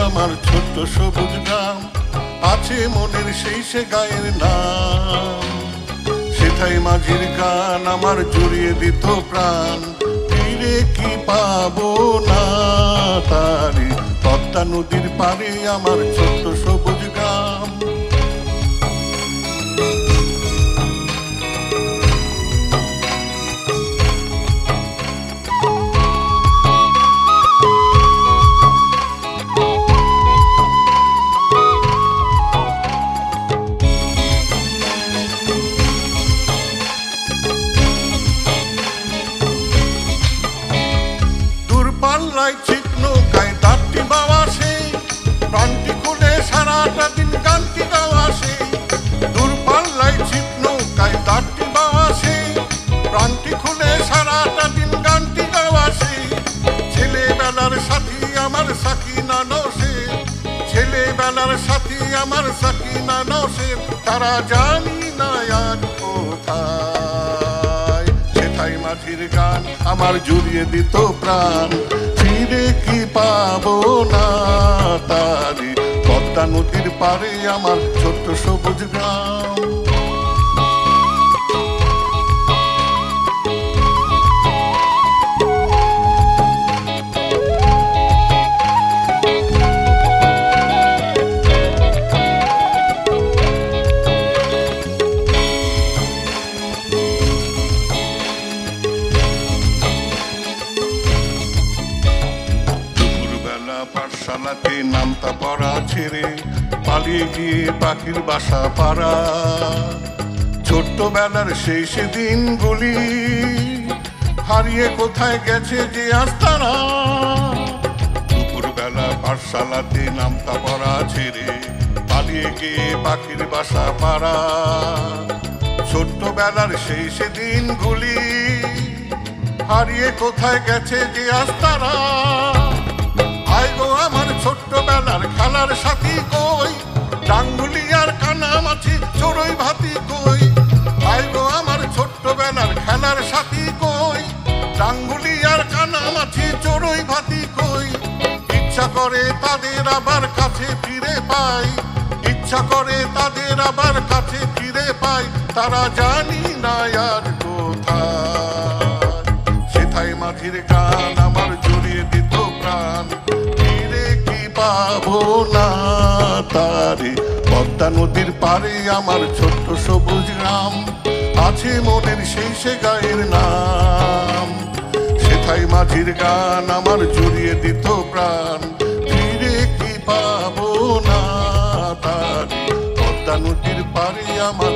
আমার ছোট্ট সবুজ গ্রাম, আছে মনের সেই সে গায়ের নাম। সেটাই মাঝির গান আমার জুড়িয়ে দিত প্রাণ, ফিরে কি পাবো না তারে, পদ্মা নদীর পারে আমার ছোট্ট সবুজ গ্রাম। ছিপ নৌকায় দাঁতটি বাওয়া সেই, প্রাণটি খুলে সারাটা দিন গানটি গাওয়া সেই। দূরপাল্লায় ছিপ নৌকায় দাঁতটি বাওয়া সেই, প্রাণটি খুলে সারাটা দিন গানটি গাওয়া সেই। ছেলেবেলার সাথী আমার সাকিনা নওশের, ছেলেবেলার সাথী আমার সাকিনা নওশের, তারা জানি না আর কোথায়। সেটাই মাঝির গান আমার জুড়িয়ে দিত প্রাণ, ফিরে কি পাবো না তারে, পদ্মা নদীর পারে আমার ছোট্ট সবুজ গ্রাম। পাঠশালাতে নামতা পড়া ছেড়ে পালিয়ে গিয়ে পাখির বাসা পাড়া, ছোট্টবেলার সেই সেদিনগুলি হারিয়ে কোথায় গেছে যে আজ তারা। দুপুরবেলা পাঠশালাতে নামতা পড়া ছেড়ে পালিয়ে গিয়ে পাখির বাসা পাড়া, ছোট্টবেলার সেই সেদিনগুলি হারিয়ে কোথায় গেছে যে আজ তারা। আয় গো আমার ছোট্টবেলার খেলার সাথী কই, ডাঙ্গুলি আর কানামাছি চড়ুই ভাতি কই। আয় গো আমার ছোট্টবেলার খেলার সাথী কই, ডাঙ্গুলি আর কানামাছি চড়ুই ভাতি কই। ইচ্ছা করে তাদের আবার কাছে ফিরে পাই, ইচ্ছা করে তাদের আবার কাছে ফিরে পাই, তারা জানি না আর কোথায়। সেটাই মাঝির গান আমার জুড়িয়ে দিত প্রাণ, পাবো না তারে, পদ্মা নদীর পারে আমার ছোট্ট সবুজ গ্রাম, আছে মনের সেই সে গায়ের নাম। সেটাই মাঝির গান আমার জুড়িয়ে দিত প্রাণ, ফিরে কি পাবো না তারে, পদ্মা নদীর পারে আমার